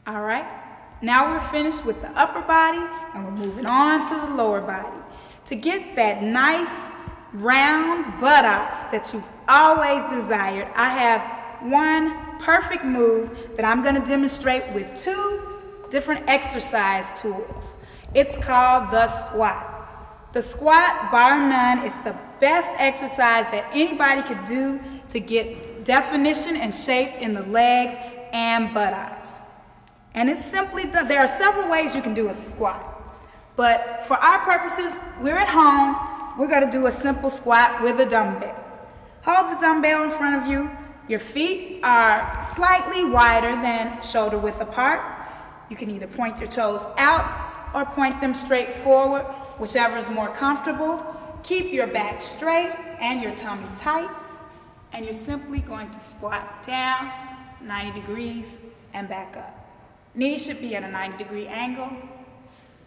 All right, now we're finished with the upper body and we're moving on to the lower body. To get that nice round buttocks that you've always desired, I have one perfect move that I'm going to demonstrate with two different exercise tools. It's called the squat. The squat, bar none, is the best exercise that anybody could do to get definition and shape in the legs and buttocks. And it's simply done. There are several ways you can do a squat, but for our purposes, we're at home. We're going to do a simple squat with a dumbbell. Hold the dumbbell in front of you. Your feet are slightly wider than shoulder width apart. You can either point your toes out or point them straight forward, whichever is more comfortable. Keep your back straight and your tummy tight, and you're simply going to squat down 90 degrees and back up. Knees should be at a 90-degree angle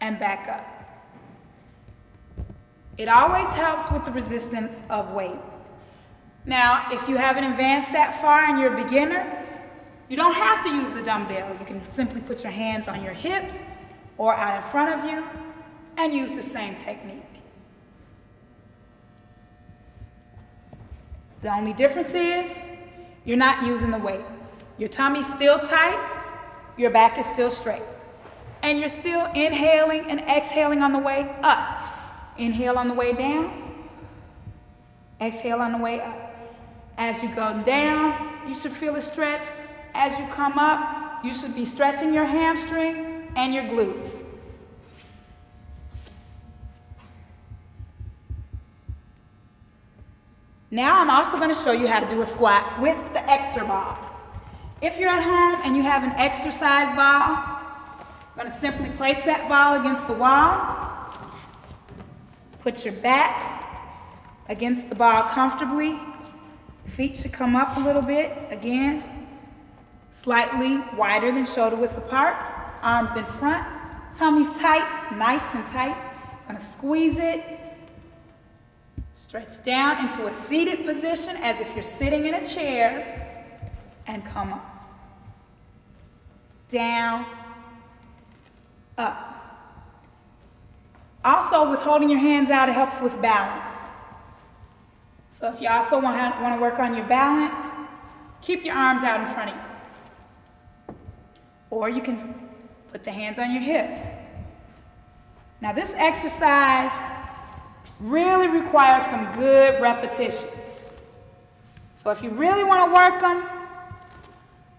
and back up. It always helps with the resistance of weight. Now, if you haven't advanced that far and you're a beginner, you don't have to use the dumbbell. You can simply put your hands on your hips or out in front of you and use the same technique. The only difference is you're not using the weight. Your tummy's still tight, your back is still straight, and you're still inhaling and exhaling on the way up. Inhale on the way down, exhale on the way up. As you go down, you should feel a stretch. As you come up, you should be stretching your hamstring and your glutes. Now I'm also going to show you how to do a squat with the Exer ball. If you're at home and you have an exercise ball, I'm going to simply place that ball against the wall. Put your back against the ball comfortably. Feet should come up a little bit. Again, slightly wider than shoulder width apart. Arms in front. Tummy's tight, nice and tight. I'm going to squeeze it. Stretch down into a seated position as if you're sitting in a chair. And come up. Down, up. Also, with holding your hands out, it helps with balance. So if you also want to work on your balance, keep your arms out in front of you. Or you can put the hands on your hips. Now this exercise really requires some good repetitions. So if you really want to work them,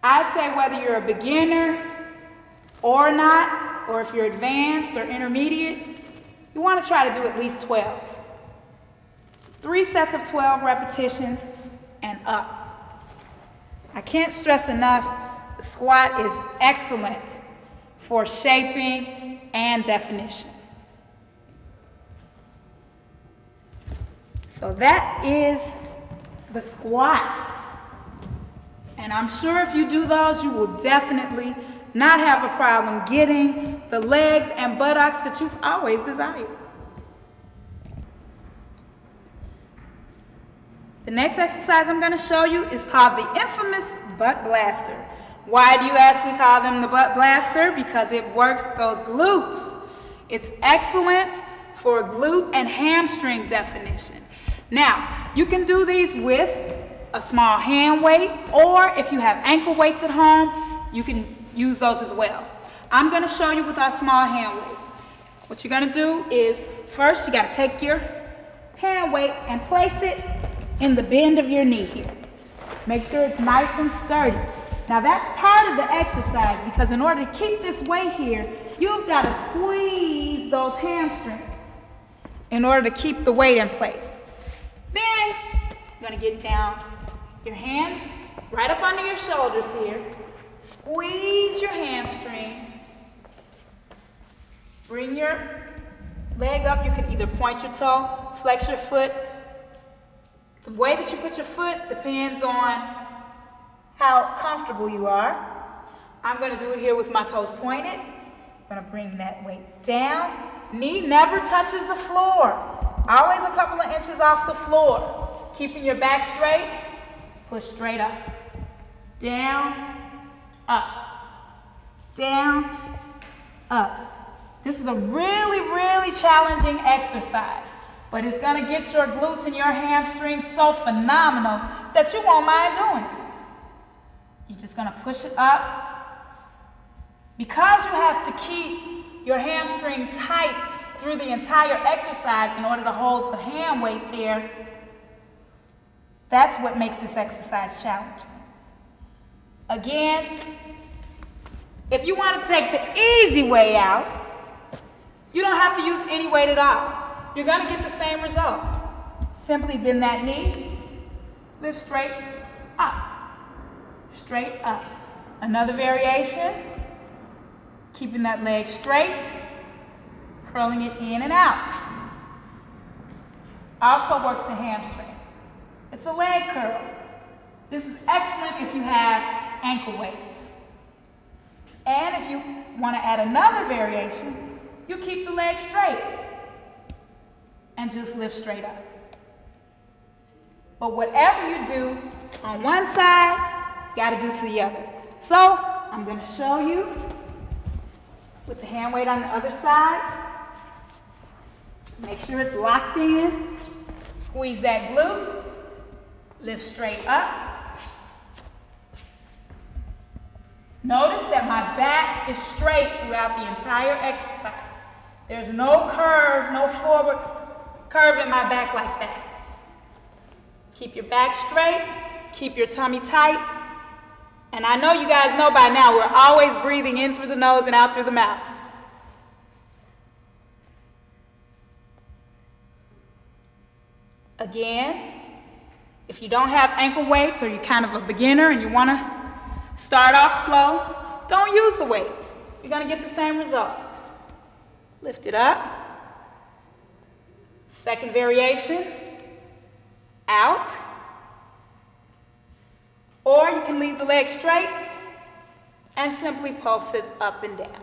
I'd say whether you're a beginner or not, or if you're advanced or intermediate, you want to try to do at least 12. 3 sets of 12 repetitions and up. I can't stress enough, the squat is excellent for shaping and definition. So that is the squat. And I'm sure if you do those, you will definitely not have a problem getting the legs and buttocks that you've always desired. The next exercise I'm going to show you is called the infamous butt blaster. Why do you ask we call them the butt blaster? Because it works those glutes. It's excellent for glute and hamstring definition. Now, you can do these with a small hand weight, or if you have ankle weights at home, you can use those as well. I'm going to show you with our small hand weight. What you're going to do is, first you got to take your hand weight and place it in the bend of your knee here. Make sure it's nice and sturdy. Now that's part of the exercise, because in order to keep this weight here, you've got to squeeze those hamstrings in order to keep the weight in place. Then you're going to get down, your hands right up under your shoulders here. Squeeze your hamstring. Bring your leg up. You can either point your toe, flex your foot. The way that you put your foot depends on how comfortable you are. I'm going to do it here with my toes pointed. I'm going to bring that weight down. Knee never touches the floor. Always a couple of inches off the floor. Keeping your back straight. Push straight up. Down, up. down, up. This is a really, really challenging exercise, but it's gonna get your glutes and your hamstrings so phenomenal that you won't mind doing it. You're just gonna push it up. Because you have to keep your hamstring tight through the entire exercise in order to hold the hand weight there, that's what makes this exercise challenging. Again, if you want to take the easy way out, you don't have to use any weight at all. You're going to get the same result. Simply bend that knee, lift straight up, straight up. Another variation, keeping that leg straight, curling it in and out. Also works the hamstring. It's a leg curl. This is excellent if you have ankle weights. And if you want to add another variation, you keep the leg straight and just lift straight up. But whatever you do on one side, you got to do to the other. So I'm going to show you with the hand weight on the other side. Make sure it's locked in. Squeeze that glute. Lift straight up. Notice that my back is straight throughout the entire exercise. There's no curve, no forward curve in my back like that. Keep your back straight, keep your tummy tight. And I know you guys know by now, we're always breathing in through the nose and out through the mouth. Again, if you don't have ankle weights or you're kind of a beginner and you want to start off slow, don't use the weight. You're going to get the same result. Lift it up. Second variation, out. Or you can leave the leg straight and simply pulse it up and down.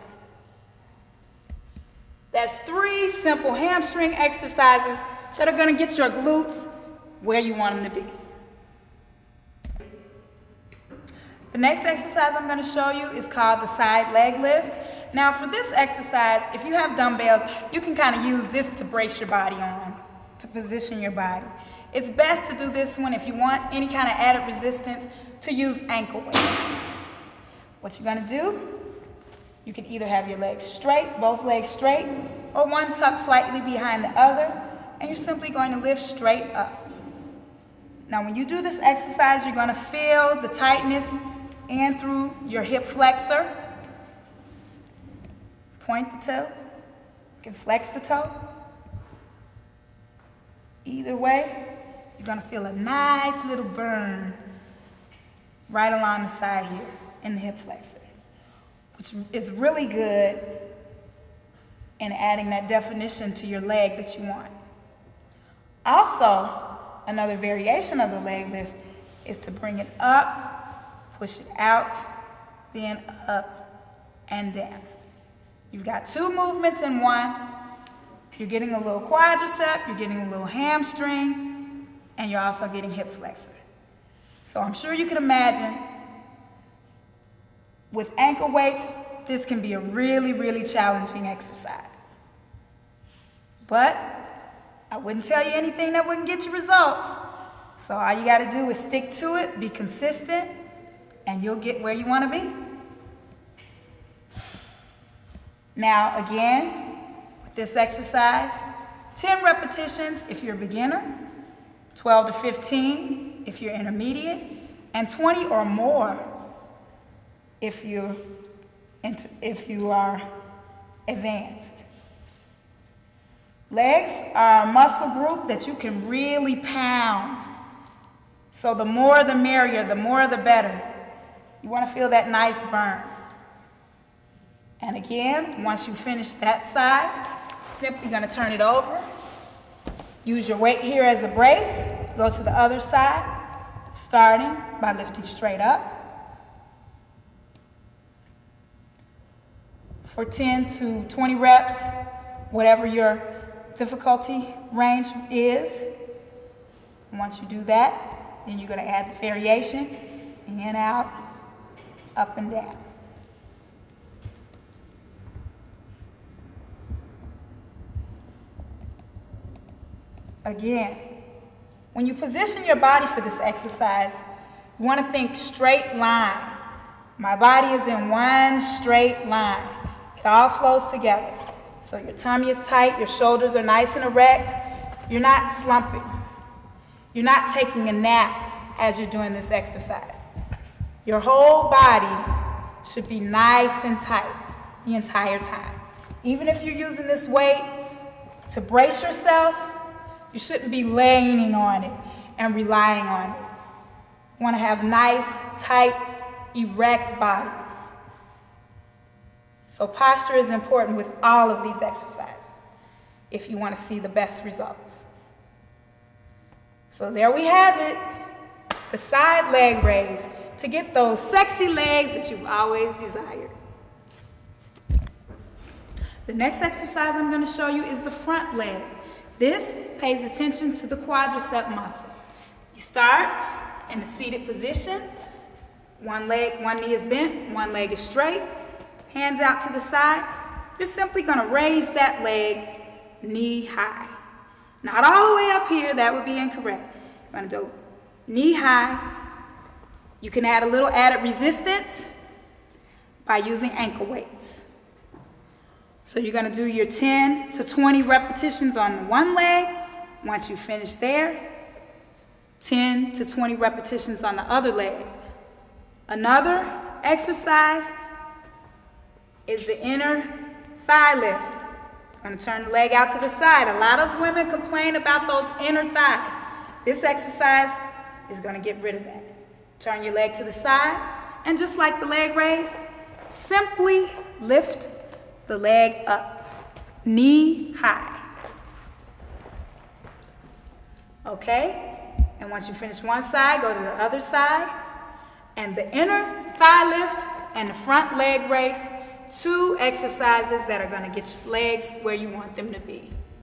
That's 3 simple hamstring exercises that are going to get your glutes where you want them to be. The next exercise I'm going to show you is called the side leg lift. Now for this exercise, if you have dumbbells, you can kind of use this to brace your body on, to position your body. It's best to do this one if you want any kind of added resistance to use ankle weights. What you're going to do, you can either have your legs straight, both legs straight, or one tucked slightly behind the other, and you're simply going to lift straight up. Now when you do this exercise, you're going to feel the tightness in through your hip flexor. Point the toe. You can flex the toe. Either way, you're going to feel a nice little burn right along the side here in the hip flexor, which is really good in adding that definition to your leg that you want. Also, another variation of the leg lift is to bring it up, push it out, then up and down. You've got 2 movements in one. You're getting a little quadricep, you're getting a little hamstring, and you're also getting hip flexor. So I'm sure you can imagine with ankle weights, this can be a really, really challenging exercise. But I wouldn't tell you anything that wouldn't get you results. So all you got to do is stick to it, be consistent, and you'll get where you want to be. Now again, with this exercise, 10 repetitions if you're a beginner, 12 to 15 if you're intermediate, and 20 or more if you are advanced. Legs are a muscle group that you can really pound. So the more the merrier, the more the better. You want to feel that nice burn. And again, once you finish that side, you're simply going to turn it over. Use your weight here as a brace. Go to the other side, starting by lifting straight up. For 10 to 20 reps, whatever your difficulty range is. And once you do that, then you're going to add the variation, in, out, up and down. Again, when you position your body for this exercise, you want to think straight line. My body is in one straight line. It all flows together. So your tummy is tight, your shoulders are nice and erect. You're not slumping. You're not taking a nap as you're doing this exercise. Your whole body should be nice and tight the entire time. Even if you're using this weight to brace yourself, you shouldn't be leaning on it and relying on it. You want to have nice, tight, erect bodies. So posture is important with all of these exercises if you want to see the best results. So there we have it, the side leg raise to get those sexy legs that you've always desired. The next exercise I'm going to show you is the front leg. This pays attention to the quadricep muscle. You start in the seated position. One knee is bent, one leg is straight. Hands out to the side. You're simply going to raise that leg knee high. Not all the way up here, that would be incorrect. You're going to go knee high. You can add a little added resistance by using ankle weights. So you're going to do your 10 to 20 repetitions on the one leg. Once you finish there, 10 to 20 repetitions on the other leg. Another exercise is the inner thigh lift. I'm going to turn the leg out to the side. A lot of women complain about those inner thighs. This exercise is going to get rid of that. Turn your leg to the side, and just like the leg raise, simply lift the leg up, knee high. Okay? And once you finish one side, go to the other side. And the inner thigh lift and the front leg raise, two exercises that are going to get your legs where you want them to be.